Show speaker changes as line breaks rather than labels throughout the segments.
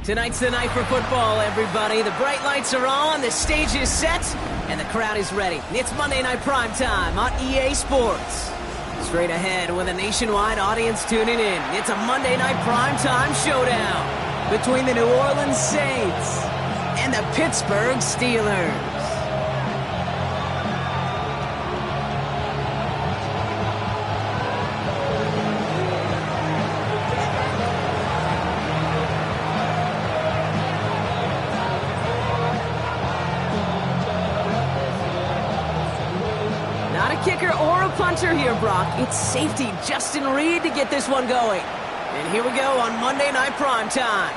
Tonight's the night for football, everybody. The bright lights are on, the stage is set, and the crowd is ready. It's Monday Night Primetime on EA Sports. Straight ahead with a nationwide audience tuning in, it's a Monday Night Primetime showdown between the New Orleans Saints and the Pittsburgh Steelers. Kicker or a punter here, Brock. It's safety Justin Reed to get this one going. And here we go on Monday Night Primetime.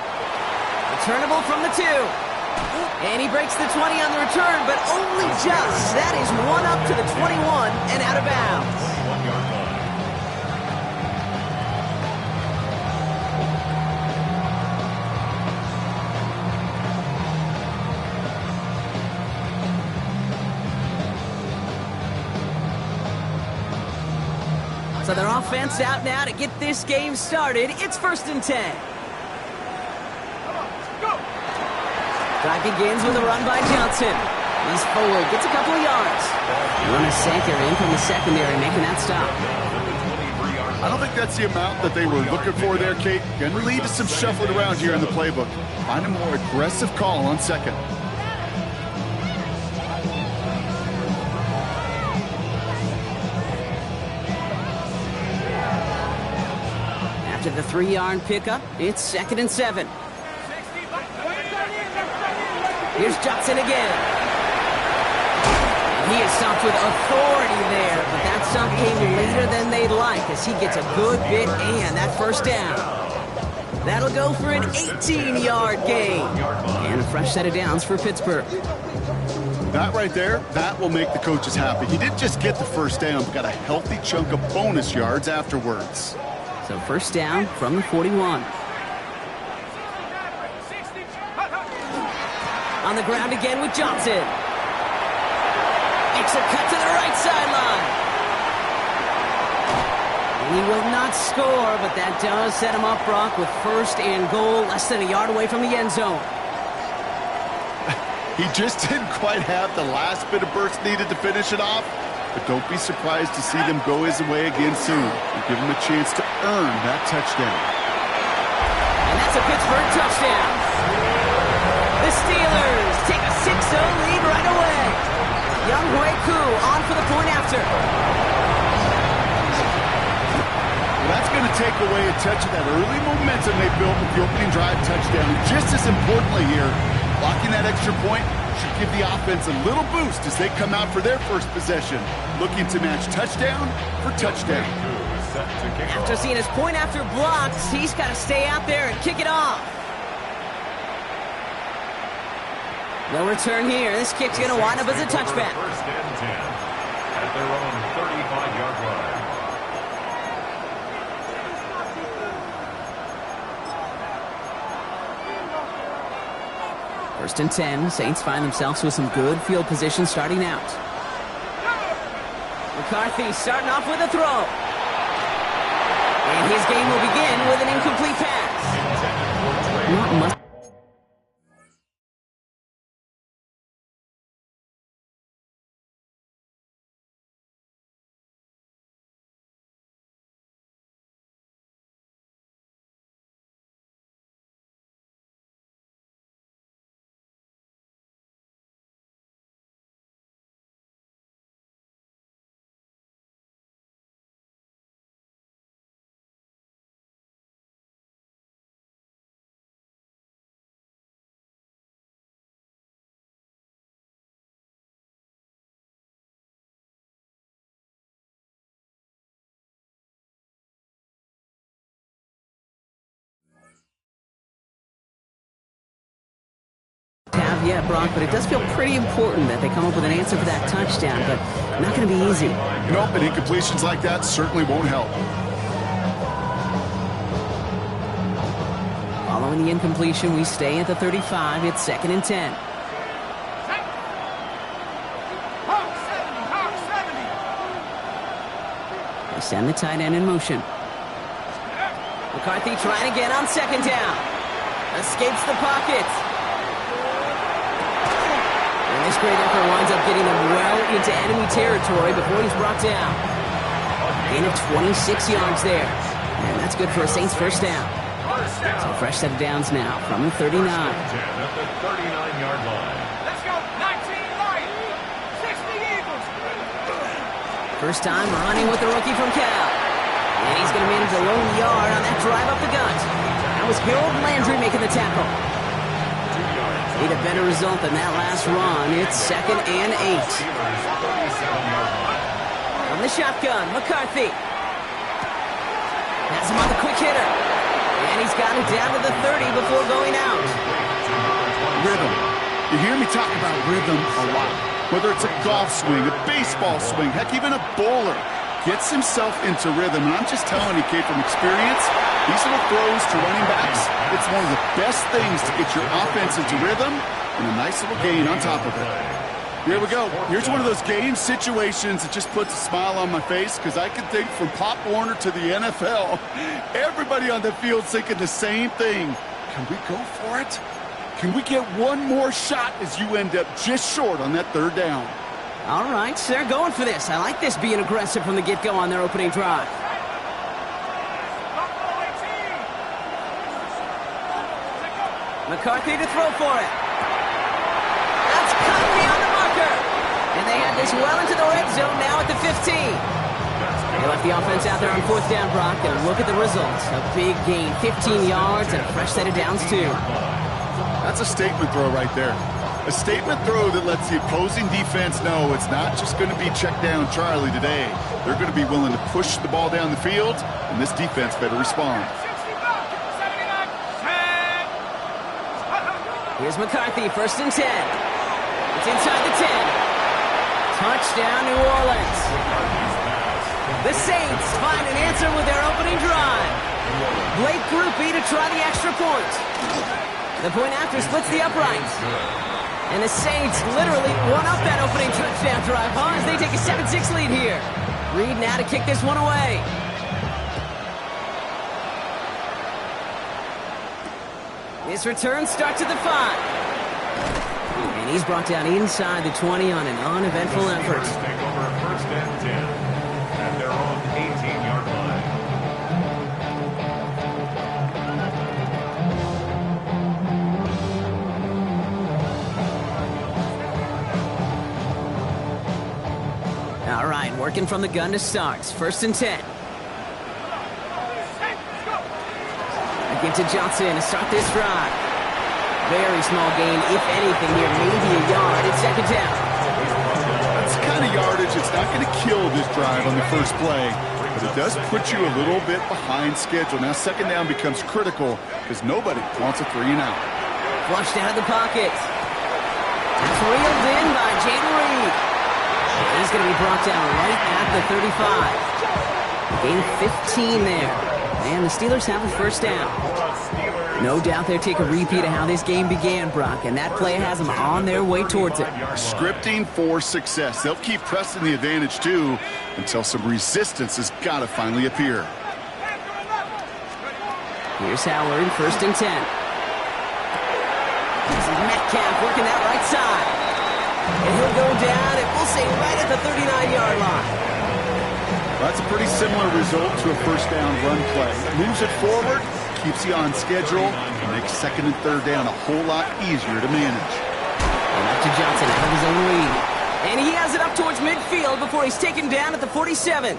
Returnable from the 2. And he breaks the 20 on the return, but only just. That is one up to the 21 and out of bounds. So their offense out now to get this game started. It's 1st and 10. Drive begins with a run by Johnson. He's forward, gets a couple of yards. Run a Sanker in from the secondary, making that stop.
I don't think that's the amount that they were looking for there, Kate. Going to lead to some shuffling around here in the playbook. Find a more aggressive call on second.
The 3-yard pickup, it's 2nd and 7. Here's Johnson again. He is stopped with authority there, but that stop came later than they'd like as he gets a good bit and that first down. That'll go for an 18-yard gain. And a fresh set of downs for Pittsburgh.
That right there, that will make the coaches happy. He didn't just get the first down, but got a healthy chunk of bonus yards afterwards.
So first down from the 41. On the ground again with Johnson. Makes a cut to the right sideline. He will not score, but that does set him up, Brock, with 1st and goal, less than a yard away from the end zone.
He just didn't quite have the last bit of burst needed to finish it off. But don't be surprised to see them go his way again soon. And give him a chance to earn that touchdown.
And that's a Pittsburgh touchdown. The Steelers take a 6-0 lead right away. Younghoe Koo on for the point after.
Well, that's going to take away a touch of that early momentum they built with the opening drive touchdown. And just as importantly here, blocking that extra point should give the offense a little boost as they come out for their first possession, looking to match touchdown for touchdown.
After seeing his point after blocks, he's got to stay out there and kick it off. No return here. This kick's going to wind up as a touchback.
1st and 10 at their own 35-yard line.
1st and 10. Saints find themselves with some good field position starting out. McCarthy starting off with a throw. And his game will begin with an incomplete pass. Not much. yet, Brock, but it does feel pretty important that they come up with an answer for that touchdown, but not going to be easy.
Nope, and incompletions like that certainly won't help.
Following the incompletion, we stay at the 35. It's 2nd and 10. They send the tight end in motion. McCarthy trying again on 2nd down. Escapes the pocket. And this great effort winds up getting them well into enemy territory before he's brought down. Gain of 26 yards there. And that's good for a Saints first down. So fresh set of downs now from the 39.
At the 39-yard line.
Let's go. 19 Lions. 60 Eagles.
First time running with the rookie from Cal. And he's going to manage a lone yard on that drive up the gut. That was Harold Landry making the tackle. Need a better result than that last run. It's 2nd and 8. From the shotgun, McCarthy. Has him on the quick hitter. And he's got it down to the 30 before going out.
Rhythm. You hear me talk about rhythm a lot. Whether it's a golf swing, a baseball swing, heck, even a bowler gets himself into rhythm. And I'm just telling you, kid, from experience, these little throws to running backs, it's one of the best things to get your offense into rhythm and a nice little gain on top of it. Here we go. Here's one of those game situations that just puts a smile on my face because I can think from Pop Warner to the NFL, everybody on the field thinking the same thing. Can we go for it? Can we get one more shot as you end up just short on that 3rd down?
All right, they're going for this. I like this being aggressive from the get-go on their opening drive. McCarthy to throw for it. That's cut beyond the marker. And they have this well into the red zone now at the 15. They left the offense out there on 4th down, Brock, and look at the results. A big gain, 15 yards, and a fresh set of downs, too.
That's a statement throw right there. A statement throw that lets the opposing defense know it's not just going to be check down Charlie today. They're going to be willing to push the ball down the field, and this defense better respond.
Here's McCarthy, 1st and 10. It's inside the 10. Touchdown, New Orleans. The Saints find an answer with their opening drive. Blake Grupe to try the extra point. The point after splits the uprights. And the Saints literally won up that opening touchdown drive, as they take a 7-6 lead here. Reed now to kick this one away. This return starts at the 5. And he's brought down inside the 20 on an uneventful effort.
Take over 1st and 10 at their own 18-yard line.
All right, working from the gun to start. 1st and 10. Give to Johnson to start this drive. Very small gain, if anything, here, maybe a yard. It's 2nd down.
That's the kind of yardage it's not going to kill this drive on the first play, but it does put you a little bit behind schedule. Now 2nd down becomes critical because nobody wants a 3-and-out.
Flushed out of the pocket. That's reeled in by Jayden Reed. He's going to be brought down right at the 35. Gain 15 there. And the Steelers have a 1st down. No doubt they'll take a repeat of how this game began, Brock, and that play has them on their way towards it.
Scripting for success. They'll keep pressing the advantage, too, until some resistance has got to finally appear.
Here's Howard, 1st and 10. This is Metcalf working that right side. And he'll go down, and we'll say right at the 39-yard line.
That's a pretty similar result to a 1st down run play. Moves it forward, keeps you on schedule, and makes 2nd and 3rd down a whole lot easier to manage.
And back to Johnson out of his own lead. And he has it up towards midfield before he's taken down at the 47.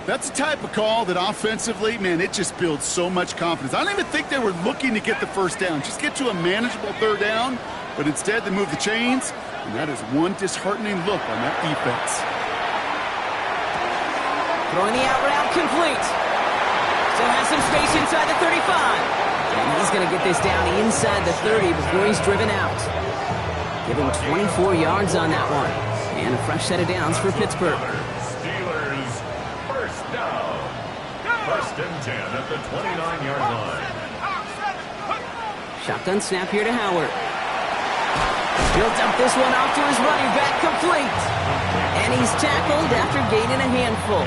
That's the type of call that offensively, man, it just builds so much confidence. I don't even think they were looking to get the 1st down. Just get to a manageable 3rd down, but instead they move the chains, and that is one disheartening look on that defense.
Throwing the out route complete. Still has some space inside the 35. And And he's going to get this down inside the 30 before he's driven out. Give him 24 yards on that one. And a fresh set of downs for Pittsburgh.
Steelers first down. First and 10 at the 29-yard line.
Shotgun snap here to Howard. He'll dump this one off to his running back, complete. And he's tackled after gaining a handful.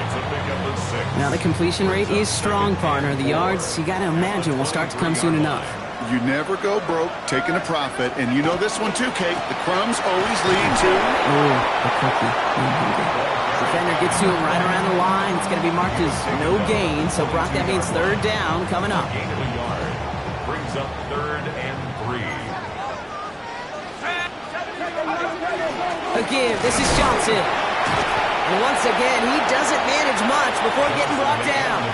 Now the completion rate is strong, partner. The yards, you got to imagine, will start to come soon enough.
You never go broke taking a profit. And you know this one too, Kate. The crumbs always lead to...
Oh, the cookie. Defender gets to him right around the line. It's going to be marked as no gain. So, Brock, that means third down coming up.
Gain of a yard. Brings up 3rd and 3.
A give. This is Johnson. And once again, he doesn't manage much before getting brought down.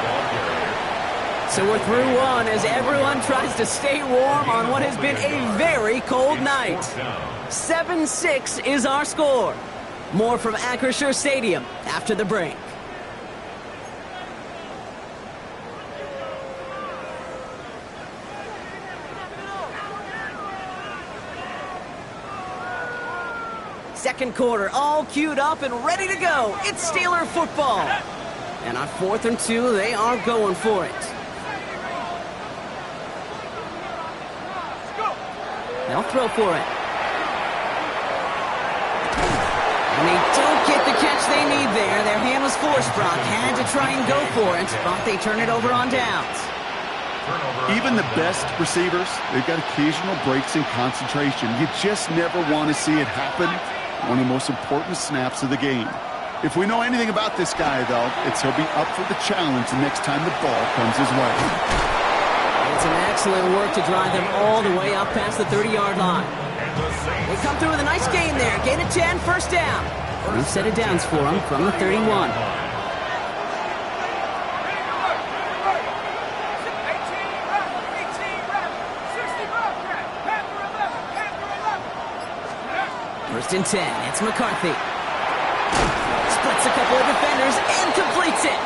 So we're through one as everyone tries to stay warm on what has been a very cold night. 7-6 is our score. More from Acrisure Stadium after the break. Second quarter, all queued up and ready to go. It's Steeler football. And on 4th and 2, they are going for it. They'll throw for it. And they don't get the catch they need there. Their hand was forced, Brock. Had to try and go for it, but they turn it over on downs.
Even the best receivers, they've got occasional breaks in concentration. You just never want to see it happen. One of the most important snaps of the game. If we know anything about this guy, though, it's he'll be up for the challenge the next time the ball comes his way.
It's an excellent work to drive them all the way up past the 30-yard line. They come through with a nice gain there. Gain of 10, first down. First set of downs for them from the 31. First and 10, it's McCarthy. Splits a couple of defenders and completes it.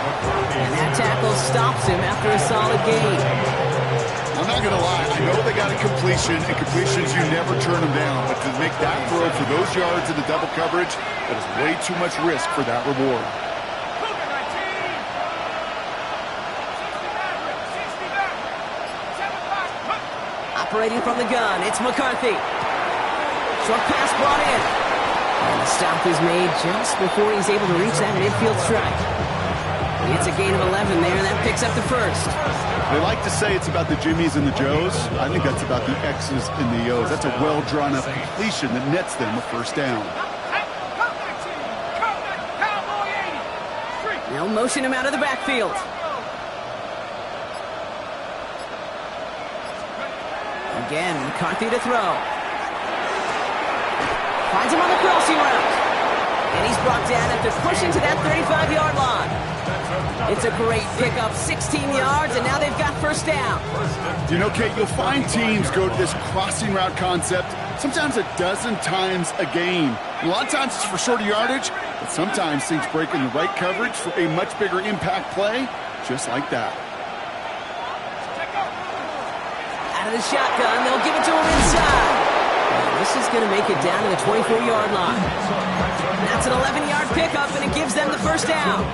And that tackle stops him after a solid gain.
I'm not going to lie. I know they got a completion, and completions, you never turn them down. But to make that throw for those yards in the double coverage, that is way too much risk for that reward.
Operating from the gun, it's McCarthy. Short pass brought in. And the stop is made just before he's able to reach that midfield strike. It's a gain of 11 there, and that picks up the first.
They like to say it's about the Jimmies and the Joes. I think that's about the X's and the O's. That's a well-drawn-up completion that nets them a first down.
They'll motion him out of the backfield. Again, McCarthy to throw. Finds him on the crossing route. And he's brought down after pushing to that 35-yard line. It's a great pickup, 16 yards, and now they've got first down.
You know, Kate, you'll find teams go to this crossing route concept sometimes a dozen times a game. A lot of times it's for shorter yardage, but sometimes things break in the right coverage for a much bigger impact play, just like that.
Out of the shotgun, they'll give it to him inside. This is going to make it down to the 24-yard line. That's an 11-yard pickup, and it gives them the first down.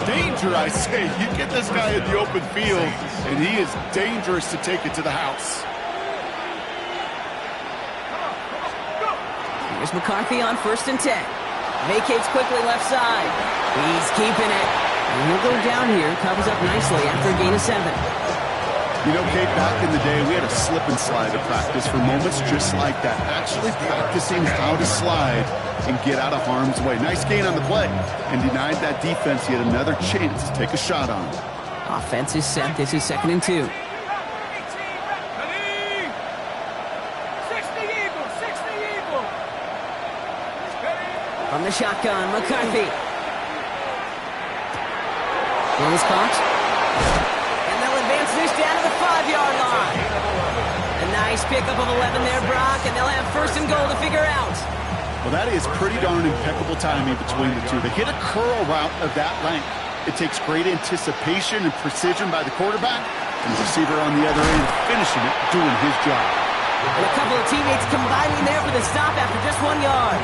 Danger, I say. You get this guy in the open field, and he is dangerous to take it to the house.
Here's McCarthy on 1st and 10. Vacates quickly left side. He's keeping it. And he'll go down here, covers up nicely after a gain of 7.
You know, Kate, back in the day, we had a slip and slide to practice for moments just like that. Actually practicing how to slide and get out of harm's way. Nice gain on the play, and denied that defense yet another chance to take a shot on.
Offense is set. This is 2nd and 2. From the shotgun, McCarthy. One is caught. And they'll advance this down to the 5-yard line. A nice pickup of 11 there, Brock, and they'll have 1st and goal to figure out.
Well, that is pretty darn impeccable timing between the two. They hit a curl route of that length. It takes great anticipation and precision by the quarterback, And the receiver on the other end finishing it, doing his job.
And a couple of teammates combining there for the stop after just 1 yard.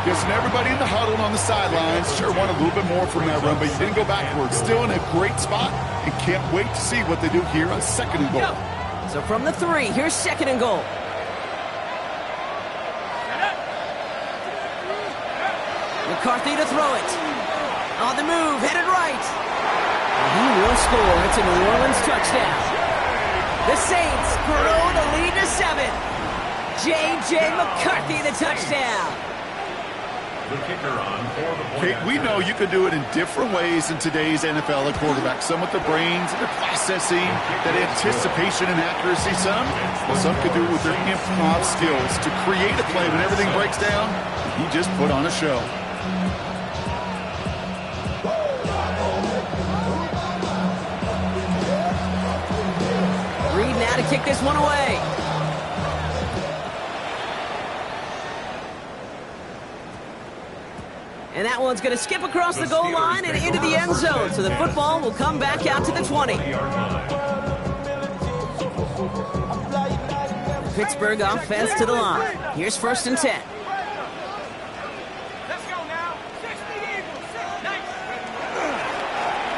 Yes, and everybody in the huddle on the sidelines sure wanted a little bit more from that run, but you didn't go backwards. Still in a great spot, and can't wait to see what they do here on 2nd and goal.
So from the 3, here's 2nd and goal. McCarthy to throw it. On the move, headed right. He will score. It's a New Orleans touchdown. The Saints grow the lead to 7. J.J. McCarthy, the touchdown.
The kicker on for the point.
Kate, we know you can do it in different ways in today's NFL at quarterback. Some with the brains and the processing, that anticipation and accuracy. Some could do it with their improv skills to create a play when everything breaks down. He just put on a show.
Reed now to kick this one away. And that one's going to skip across the goal line and into the end zone. So the football will come back out to the 20. Pittsburgh offense to the line. Here's 1st and 10.
Let's go now. 60 Eagles. Nice.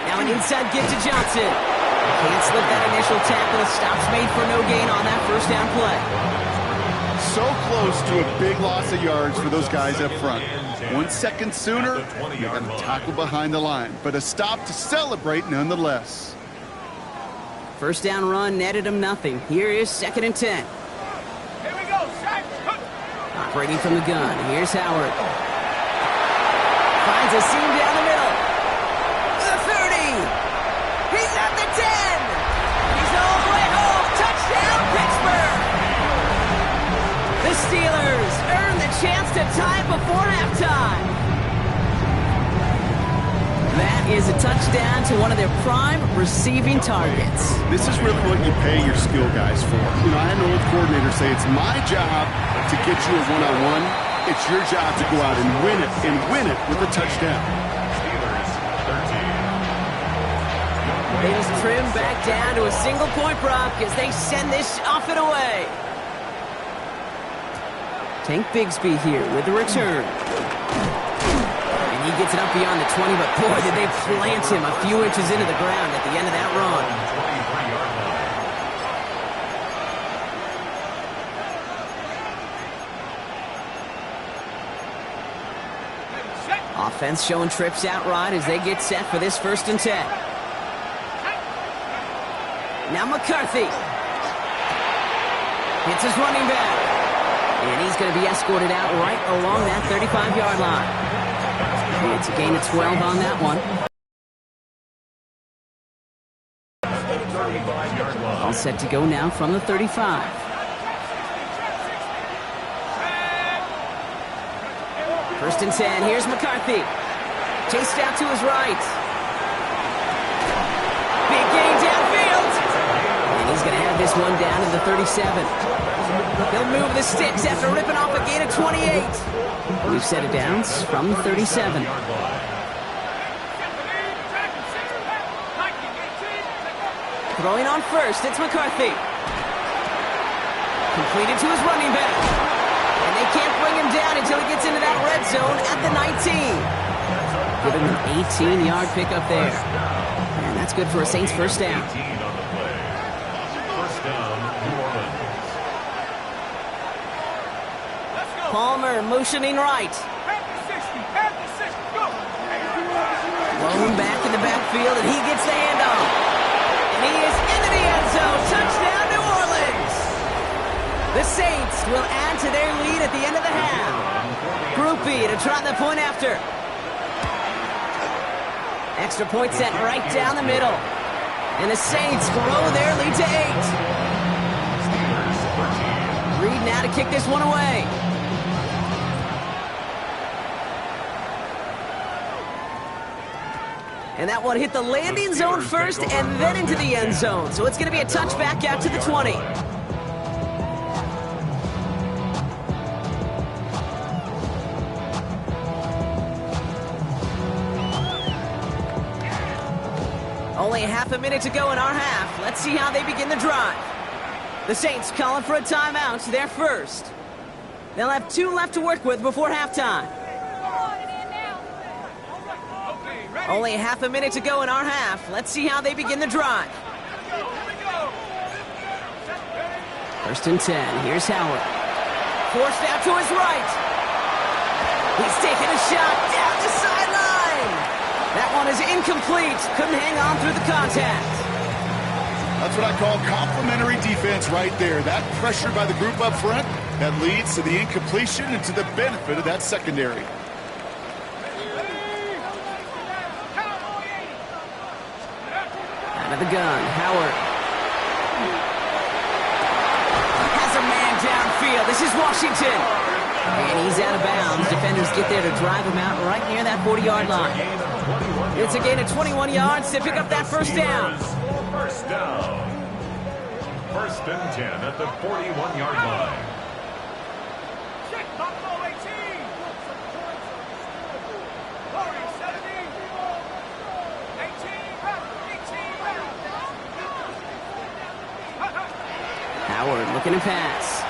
Now an inside give to Johnson. Can't slip that initial tackle. Stops made for no gain on that 1st down play.
So close to a big loss of yards for those guys up front. 1 second sooner, they got a tackle behind the line, but a stop to celebrate nonetheless.
1st down run netted him nothing. Here is 2nd and 10.
Here we go. Sack.
Operating from the gun. Here's Howard. Finds a seam down the middle. The 30. He's at the 10. He's all the way home. Touchdown, Pittsburgh. The Steelers earn the chance to tie it before halftime. That is a touchdown to one of their prime receiving targets.
This is really what you pay your skill guys for. You know, I had an old coordinator say it's my job to get you a one-on-one. It's your job to go out and win it with a touchdown.
Steelers 13.
They just trim back down to a single-point prop as they send this off and away. Tank Bigsby here with the return. And he gets it up beyond the 20, but boy, did they plant him a few inches into the ground at the end of that run.
23-yard line.
Offense showing trips out right as they get set for this 1st and 10. Now McCarthy. Hits his running back. And he's going to be escorted out right along that 35-yard line. It's a gain of 12 on that one. All set to go now from the 35. First and 10. Here's McCarthy. Chased out to his right. Big gain downfield. And he's going to have this one down to the 37. He'll move the sticks after ripping off a gain of 28. We've set it down from the 37. Throwing on first, it's McCarthy. Completed to his running back. And they can't bring him down until he gets into that red zone at the 19. Giving him an 18-yard pickup there. And that's good for a Saints 1st down.
18 on the play. 1st down, New Orleans.
Palmer motioning right. Blown back in the backfield, and he gets the handoff. And he is into the end zone. Touchdown, New Orleans. The Saints will add to their lead at the end of the half. Groupie to try the point after. Extra point set right down the middle. And the Saints grow their lead to 8. Reed now to kick this one away. And that one hit the landing zone first and then into the end zone. So it's going to be a touchback out to the 20. Only half a minute to go in our half. Let's see how they begin the drive. The Saints calling for a timeout. They're first. They'll have 2 left to work with before halftime. Only half a minute to go in our half. Let's see how they begin the drive. First and 10. Here's Howard. Forced out to his right. He's taking a shot down the sideline. That one is incomplete. Couldn't hang on through the contact.
That's what I call complimentary defense right there. That pressure by the group up front, that leads to the incompletion and to the benefit of that secondary.
Out of the gun, Howard. Has a man downfield. This is Washington. And he's out of bounds. Defenders get there to drive him out right near that 40-yard line. It's a gain of 21 yards to pick up that first down.
First down. First and 10 at the 41-yard line.
Howard looking to pass.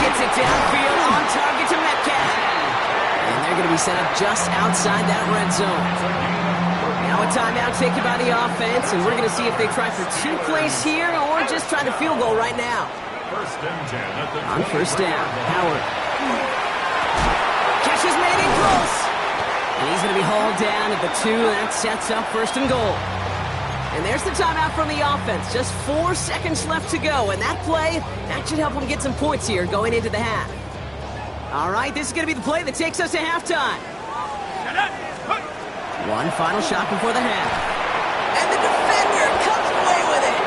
Gets it downfield on target to Metcalf. And they're going to be set up just outside that red zone. Now a timeout taken by the offense, and we're going to see if they try for 2 plays here or just try the field goal right now.
First and 10 at the
on first down, Howard. Catch is made in close. And he's going to be hauled down at the 2. That sets up first and goal. And there's the timeout from the offense. Just 4 seconds left to go. And that play, that should help them get some points here going into the half. All right, this is going to be the play that takes us to halftime. One final shot before the half. And the defender comes away with it.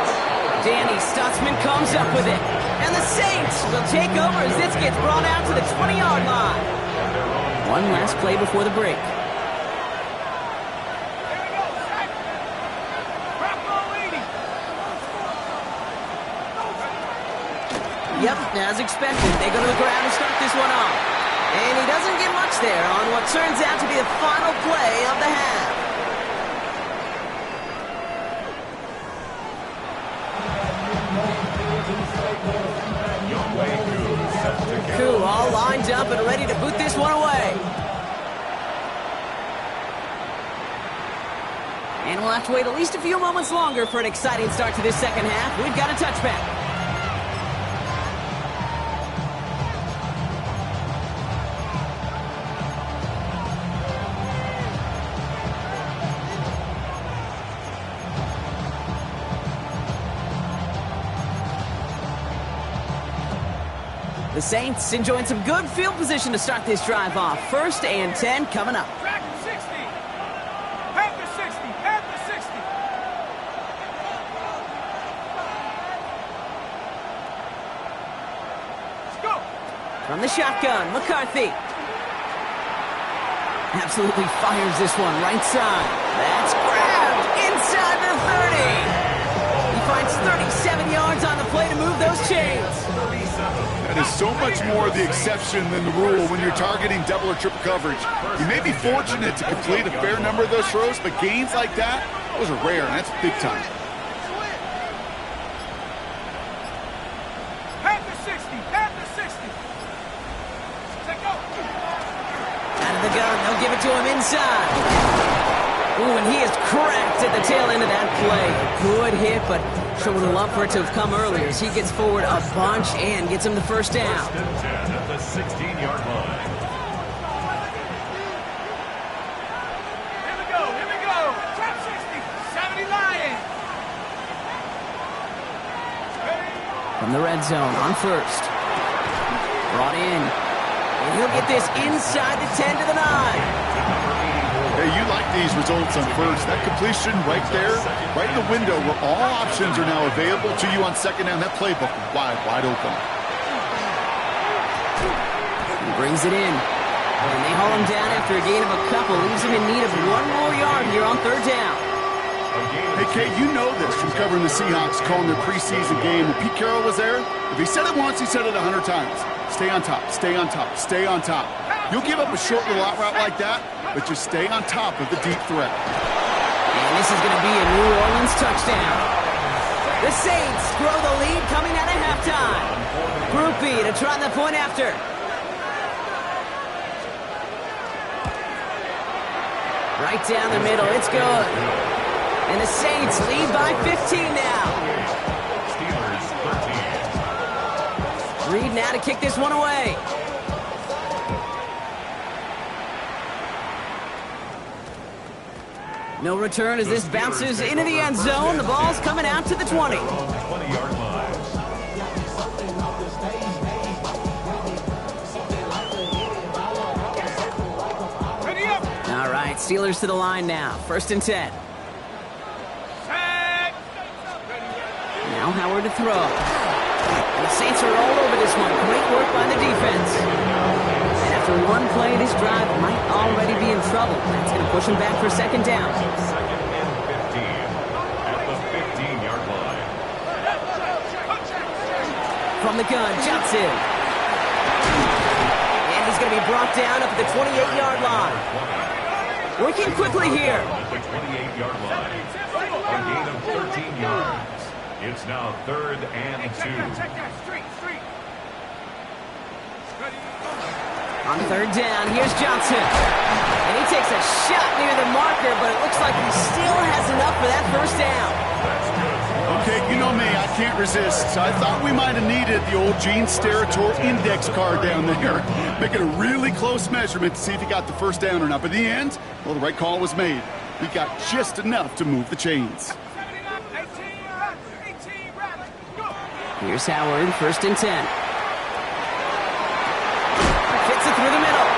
Danny Stutzman comes up with it. And the Saints will take over as this gets brought out to the 20-yard line. One last play before the break. Yep, as expected, they go to the ground to start this one off. And he doesn't get much there on what turns out to be the final play of the half. Koo all lined up and ready to boot this one away. And we'll have to wait at least a few moments longer for an exciting start to this second half. We've got a touchback. The Saints enjoying some good field position to start this drive off. First and 10 coming up.
Track to 60. Half to 60. Half to 60. Let's go.
From the shotgun, McCarthy. Absolutely fires this one right side. That's grabbed inside the 30. He finds 37 yards on the play to move those chains.
That is so much more the exception than the rule when you're targeting double or triple coverage. You may be fortunate to complete a fair number of those throws, but gains like that, those are rare, and that's big time.
Half to 60. Half to 60. Take go.
Out of the gun, they'll give it to him inside. Ooh, and he is cracked at the tail end of that play. Good hit, but sure would have loved for it to have come earlier as he gets forward a bunch and gets him the first down.
First and 10 at the 16-yard line.
Here we go. Here we go. Trap 60. 70 Lions.
From the red zone on first. Brought in. And he'll get this inside the 10 to the 9.
Hey, you like these results on first. That completion right there, right in the window where all options are now available to you on second down. That playbook wide open.
He brings it in. And they haul him down after a gain of a couple. Leaves him in need of 1 more yard here on third down.
Hey, Kate, you know this from covering the Seahawks, calling their preseason game. When Pete Carroll was there, if he said it once, he said it 100 times. Stay on top, stay on top, stay on top. You'll give up a short little out route like that, but just stay on top of the deep threat.
And this is going to be a New Orleans touchdown. The Saints grow the lead coming out of halftime. Group B to try the point after. Right down the middle, it's good. And the Saints lead by 15 now.
Steelers 13.
Reed now to kick this one away. No return as this bounces into the end zone. The ball's coming out to the 20.
20-yard line.
Ready up.
All right, Steelers to the line now. 1st and 10.
Set.
Now Howard to throw. And the Saints are all over this one. Great work by the defense. And after one play, this drive might already be in trouble. That's going to push him back for 2nd down.
2nd and 15 at the 15-yard line.
From the gun, Johnson. And he's going to be brought down up at the 28-yard line. Working quickly here.
At the 28-yard line. A gain of 13 yards. It's now 3rd and 2.
Check that. Street. Ready.
On 3rd down, here's Johnson. And he takes a shot near the marker, but it looks like he still has enough for that 1st down.
Okay, you know me, I can't resist. I thought we might have needed the old Gene Steratore index card down there. Making a really close measurement to see if he got the 1st down or not. But in the end, well, the right call was made. We got just enough to move the chains.
18 reps. Go.
Here's Howard, 1st and 10. Fits it through the middle.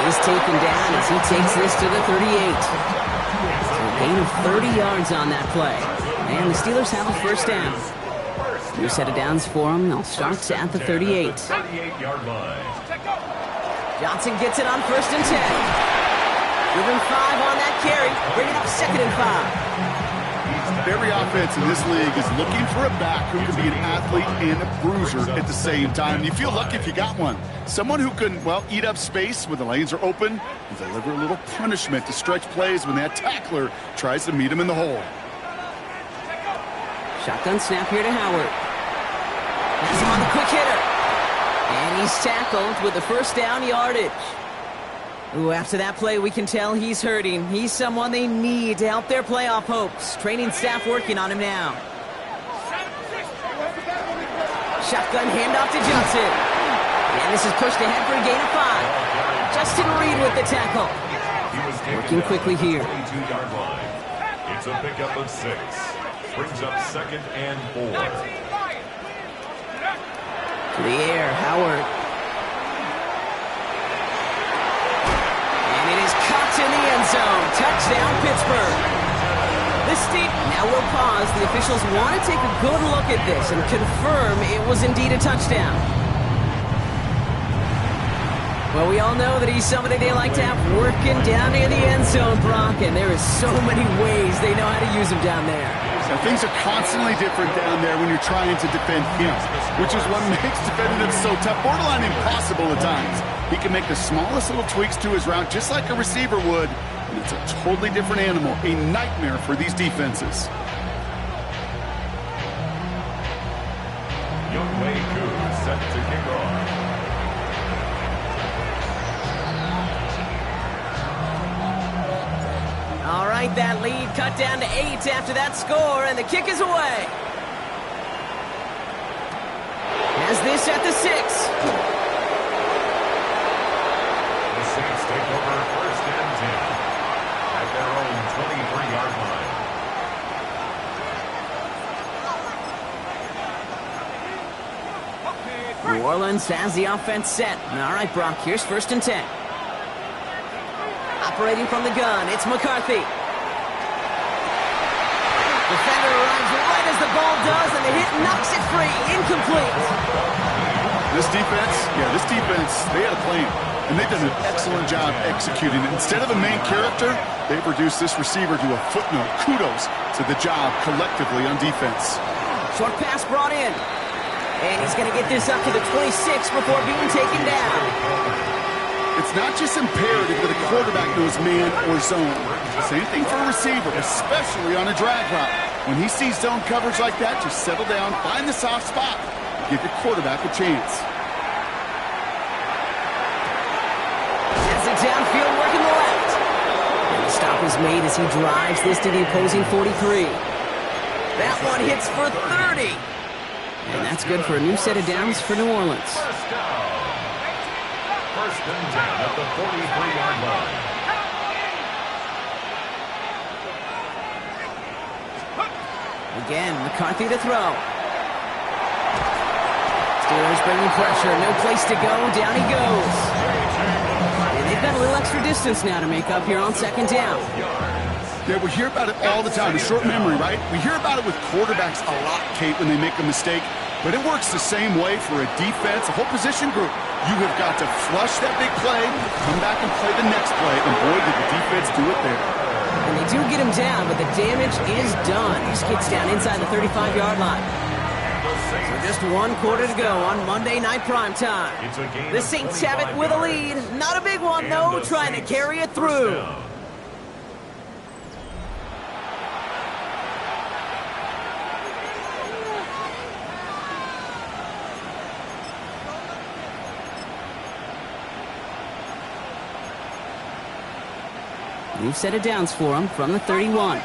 He's taken down as he takes this to the 38. So a gain of 30 yards on that play. And the Steelers have a 1st down. New set of downs for them. They'll start at the 38.
38-yard line.
Johnson gets it on 1st and 10. Give him 5 on that carry. Bring it up 2nd and 5.
Every offense in this league is looking for a back who can be an athlete and a bruiser at the same time. You feel lucky if you got one. Someone who can, well, eat up space when the lanes are open and deliver a little punishment to stretch plays when that tackler tries to meet him in the hole.
Shotgun snap here to Howard. Has him on the quick hitter. And he's tackled with the 1st down yardage. Ooh, after that play, we can tell he's hurting. He's someone they need to help their playoff hopes. Training staff working on him now. Shotgun handoff to Johnson. And this is pushed ahead for a gain of 5. Justin Reed with the tackle. Working quickly here.
22-yard line. It's a pickup of 6. Brings up 2nd and 4.
To the air, Howard. And it is caught in the end zone. Touchdown, Pittsburgh. This team, now we'll pause. The officials want to take a good look at this and confirm it was indeed a touchdown. Well, we all know that he's somebody they like to have working down near the end zone, Brock, and there is so many ways they know how to use him down there.
Now, things are constantly different down there when you're trying to defend him, which is what makes defending him so tough, borderline impossible at times. He can make the smallest little tweaks to his route just like a receiver would, and it's a totally different animal, a nightmare for these defenses.
Younghoe Koo set to kick off.
All right, that lead cut down to 8 after that score, and the kick is away. Has this at the 6.
The Saints take over 1st and 10 at their own 23-yard line.
New Orleans has the offense set. All right, Brock, here's 1st and 10. Operating from the gun, it's McCarthy. Defender arrives right as the ball does, and the hit knocks it free. Incomplete.
This defense, they had a plan, and they've done an excellent job executing it. Instead of a main character, they've reduced this receiver to a footnote. Kudos to the job collectively on defense.
Short pass brought in. And he's going to get this up to the 26 before being taken down.
It's not just imperative that a quarterback knows man or zone. Same thing for a receiver, especially on a drag route. When he sees zone coverage like that, just settle down, find the soft spot, and give your quarterback a chance.
Has it downfield, working the left. And the stop is made as he drives this to the opposing 43. That one hits for 30. And that's good for a new set of downs for New Orleans.
First down. First and 10 at the 43-yard line.
Again, McCarthy to throw. Steelers bringing pressure. No place to go. Down he goes. And they've got a little extra distance now to make up here on second down.
Yeah, we hear about it all the time. A short memory, right? We hear about it with quarterbacks a lot, Kate, when they make a mistake. But it works the same way for a defense, a whole position group. You have got to flush that big play, come back and play the next play, and boy, did the defense do it there.
And they do get him down, but the damage is done. He gets down inside the 35-yard line. So just 1 quarter to go on Monday Night Primetime. The Saints have it with a lead. Not a big one, though, trying to carry it through. New set of downs for him from the 31.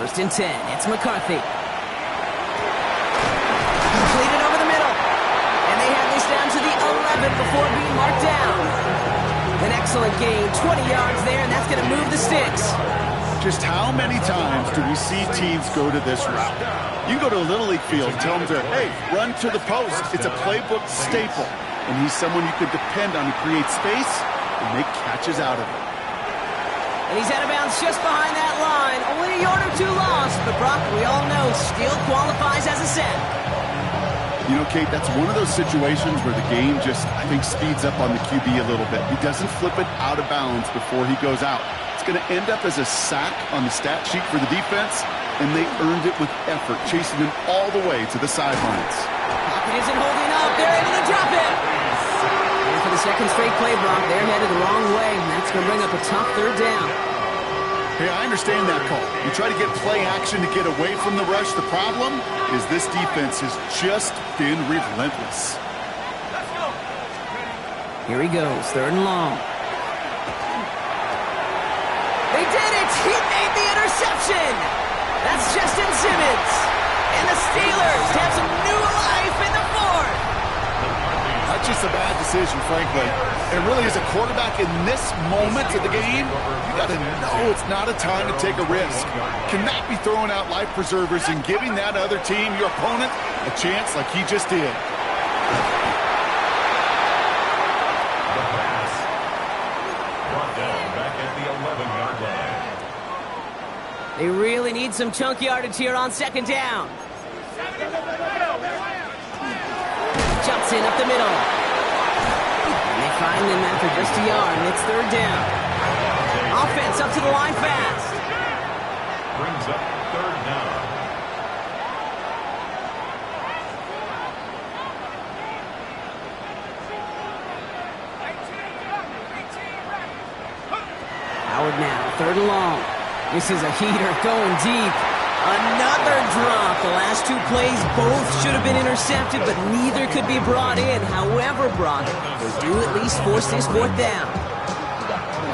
First and 10. It's McCarthy. Completed over the middle. And they have this down to the 11 before being marked down. An excellent gain. 20 yards there, and that's going to move the sticks.
Just how many times do we see teams go to this route? You go to a Little League field and tell them to, hey, run to the post. It's a playbook staple. And he's someone you could depend on to create space and make catches out of it.
And he's out of bounds just behind that line. Only a yard or two lost, but Brock, we all know, still qualifies as a set.
You know, Kate, that's one of those situations where the game just, I think, speeds up on the QB a little bit. He doesn't flip it out of bounds before he goes out. It's going to end up as a sack on the stat sheet for the defense, and they earned it with effort, chasing him all the way to the sidelines.
Pocket isn't holding up. They're able to drop it. And for the second straight play, Brock, they're headed the wrong way, and that's going to bring up a tough third down.
Hey, I understand that call. You try to get play action to get away from the rush. The problem is this defense has just been relentless.
Here he goes, third and long. They did it! He made the interception! That's Justin Simmons. And the Steelers have some new life in the fourth.
Not just a bad decision, frankly. And really, as a quarterback in this moment of the game, you got to know it's not a time to take a risk. Cannot be throwing out life preservers and giving that other team, your opponent, a chance like he just did.
The pass. Brought down back at the 11-yard line.
They really need some chunk yardage here on second down. Jumps in up the middle. And they find him after just a yard, and it's third down. Offense up to the line fast.
Brings up third down.
Howard now, third and long. This is a heater going deep. Another drop. The last two plays both should have been intercepted, but neither could be brought in. However, Brock, they do at least force this fourth down.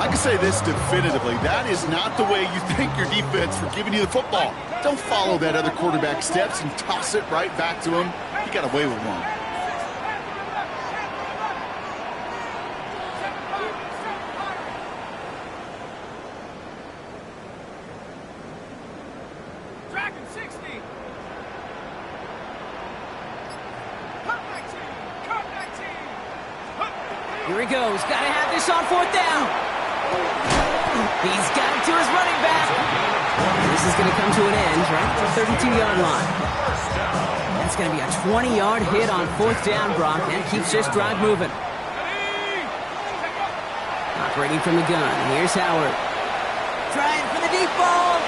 I can say this definitively. That is not the way you thank your defense for giving you the football. Don't follow that other quarterback steps and toss it right back to him. He got away with one.
Here he goes. Got to have this on fourth down. He's got it to his running back. This is going to come to an end right at the 32-yard line. That's going to be a 20-yard hit on fourth down, Brock. That keeps this drive moving. Operating from the gun. Here's Howard. Trying for the deep ball.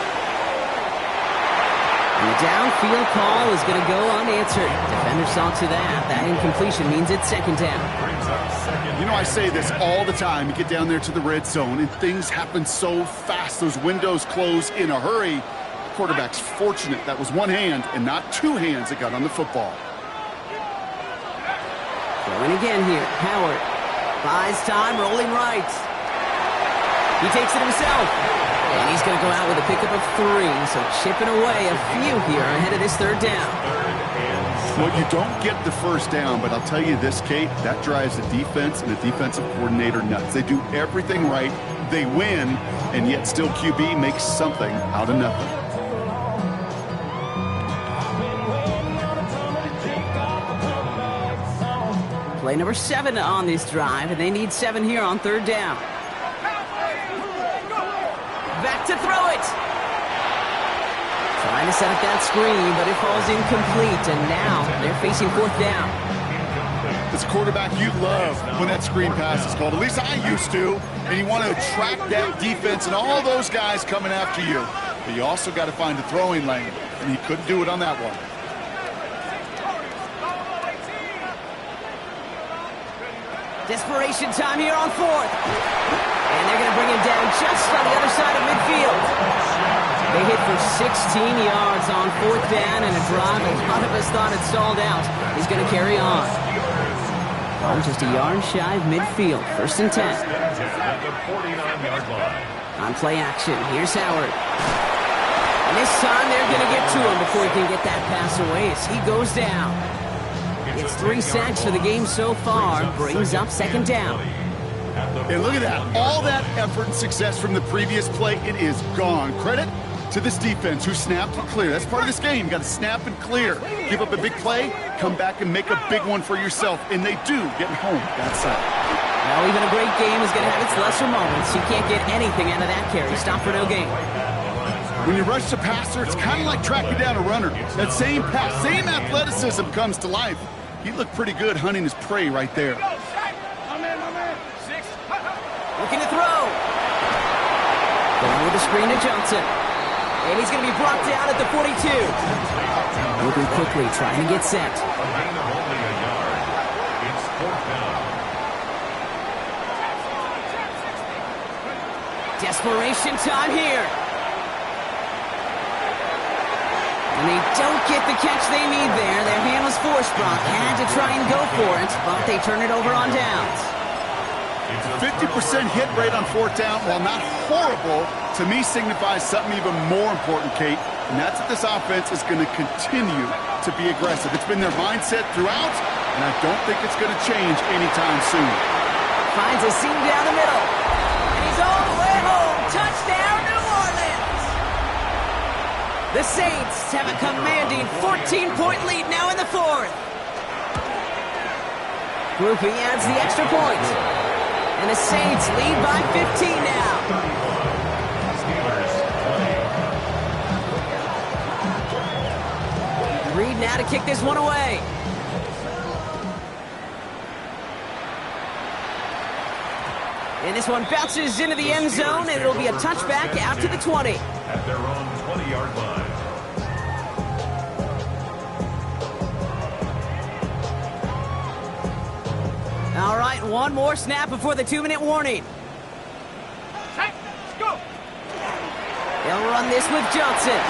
And the downfield call is going to go unanswered. Defender saw to that. That incompletion means it's second down.
You know, I say this all the time. You get down there to the red zone, and things happen so fast. Those windows close in a hurry. The quarterback's fortunate that was one hand and not two hands that got on the football.
Going again here. Howard buys time, rolling right. He takes it himself. And he's going to go out with a pickup of 3, so chipping away a few here ahead of this third down.
Well, you don't get the first down, but I'll tell you this, Kate, that drives the defense and the defensive coordinator nuts. They do everything right, they win, and yet still QB makes something out of nothing.
Play number 7 on this drive, and they need 7 here on third down. Back to throw it. Trying to set up that screen, but it falls incomplete, and now they're facing fourth down.
As a quarterback, you love when that screen pass is called. At least I used to. And you want to attract that defense and all those guys coming after you. But you also got to find the throwing lane, and he couldn't do it on that one.
Desperation time here on fourth. And they're going to bring him down just on the other side of midfield. They hit for 16 yards on fourth down, and a drive a lot of us thought had stalled out is going to carry on. Oh, just a yard shy of midfield. First and 10. On play action, here's Howard. And this time they're going to get to him before he can get that pass away as he goes down. It's 3 sacks for the game so far, brings up second down.
And look at that. All that effort and success from the previous play, it is gone. Credit to this defense who snapped and clear. That's part of this game. You got to snap and clear. Give up a big play, come back and make a big one for yourself. And they do, getting home that side.
Well, even a great game is going to have its lesser moments. You can't get anything out of that carry. Stop for no gain.
When you rush the passer, it's kind of like tracking down a runner. That same pass, same athleticism comes to life. He looked pretty good hunting his prey right there.
Looking to throw. Going with the screen to Johnson. And he's going to be brought down at the 42. Moving quickly, trying to get set. Desperation time here. And they don't get the catch they need there. Their hand was forced. Brock had to try and go for it, but they turn it over on downs.
50% hit rate on fourth down, while not horrible, to me signifies something even more important, Kate, and that's that this offense is going to continue to be aggressive. It's been their mindset throughout, and I don't think it's going to change anytime soon.
Finds a seam down the middle, and he's all the way home. Touchdown, New Orleans! The Saints have a commanding 14-point lead now in the fourth. Groupie adds the extra point. And the Saints lead by 15 now. Reed now to kick this one away. And this one bounces into the end zone, and it'll be a touchback out to the 20.
At their own 20-yard line.
All right, one more snap before the 2-minute warning.
Go.
They'll run this with Johnson.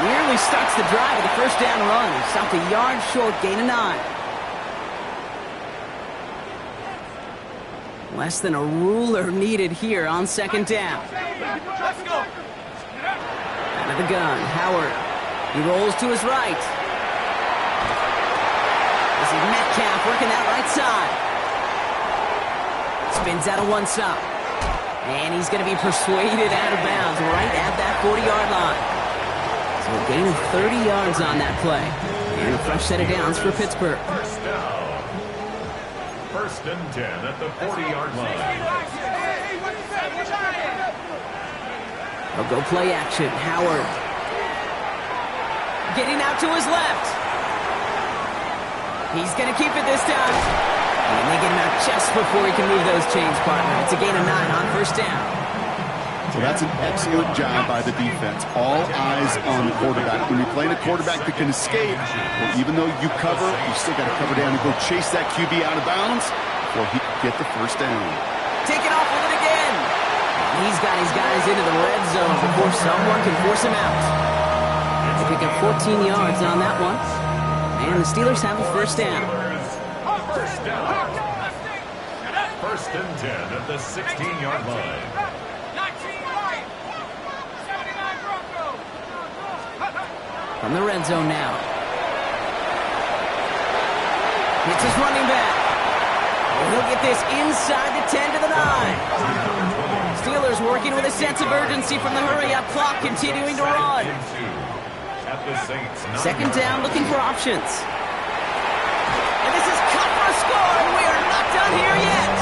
Nearly starts the drive with a first down run. Stopped a yard short, gain of 9. Less than a ruler needed here on second down.
Let's go.
Out of the gun, Howard. He rolls to his right. This is Metcalf working that right side. Spins out of one side. And he's going to be persuaded out of bounds right at that 40-yard line. So a gain of 30 yards on that play. And a fresh set of downs for Pittsburgh.
First down. First and 10 at the 40-yard line.
They'll go play action. Howard. Getting out to his left. He's going to keep it this time. And they get him out just before he can move those chains, partner. It's a gain of 9 on first down.
Well, that's an excellent job by the defense. All eyes on the quarterback. When you're playing a quarterback that can escape, well, even though you cover, you still got to cover down and go chase that QB out of bounds before he can get the first down.
Taking off with it again. He's got his guys into the red zone before someone can force him out. They pick up 14 yards on that one. And the Steelers have a first down.
First down. First and 10 at the 16-yard line.
19 right. 79 Broncos.
From the red zone now. It's his running back. And he'll get this inside the 10 to the 9. Steelers working with a sense of urgency from the hurry-up clock, continuing to run. Second down, looking for options. And this is cut for a score, and we are not done here yet.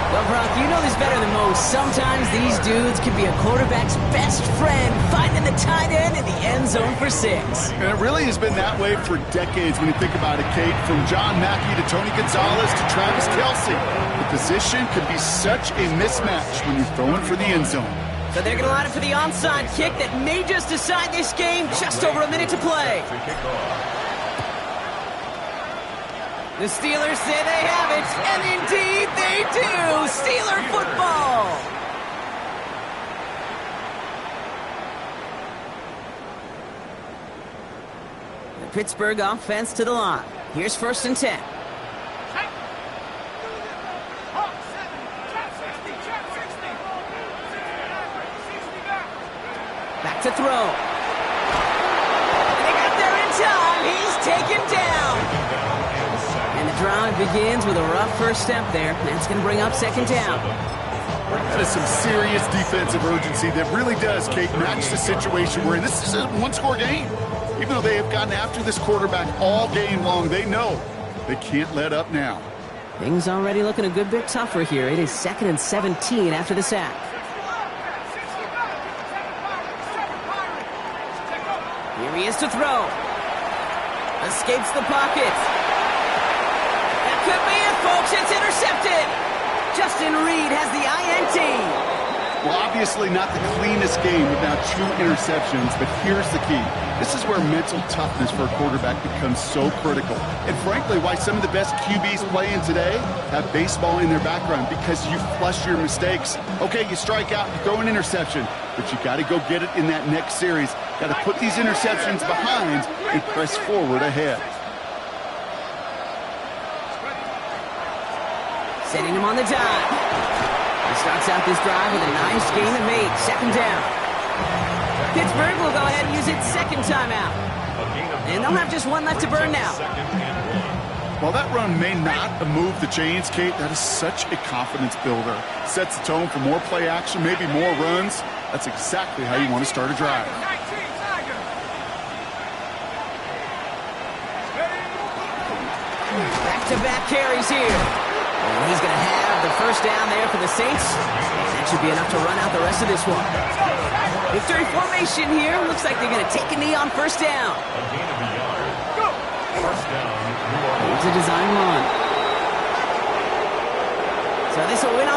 Well, Brock, you know this better than most. Sometimes these dudes can be a quarterback's best friend, finding the tight end in the end zone for 6.
And it really has been that way for decades when you think about it, Kate. From John Mackey to Tony Gonzalez to Travis Kelce, the position can be such a mismatch when you're throwing for the end zone.
So they're going to line up for the onside kick that may just decide this game. Just over a minute to play. The Steelers say they have it, and indeed they do. Steeler football. The Pittsburgh offense to the line. Here's first and 10. Back to throw. They got there in time. He's taken down. And the drive begins with a rough first step there. That's going to bring up second down.
That is some serious defensive urgency that really does, Kate, match the situation we're in. This is a one-score game. Even though they have gotten after this quarterback all game long, they know they can't let up now.
Things already looking a good bit tougher here. It is 2nd and 17 after the sack. Here he is to throw. Escapes the pocket. That could be it, folks. It's intercepted. Justin Reed has the INT.
Well, obviously not the cleanest game without 2 interceptions, but here's the key. This is where mental toughness for a quarterback becomes so critical. And frankly, why some of the best QBs playing today have baseball in their background, because you flush your mistakes. Okay, you strike out, you throw an interception, but you got to go get it in that next series. Got to put these interceptions behind and press forward ahead.
Setting him on the dive. He starts out this drive with a nice gain of 8. Second down. Pittsburgh will go ahead and use its second timeout. And they'll have just one left to burn now.
While that run may not move the chains, Kate, that is such a confidence builder. Sets the tone for more play action, maybe more runs. That's exactly how you want to start a drive.
Back-to-back carries here. And he's going to have the first down there for the Saints. And that should be enough to run out the rest of this one. Victory formation here. Looks like they're going to take a knee on first down. Here's a design run. So this will win on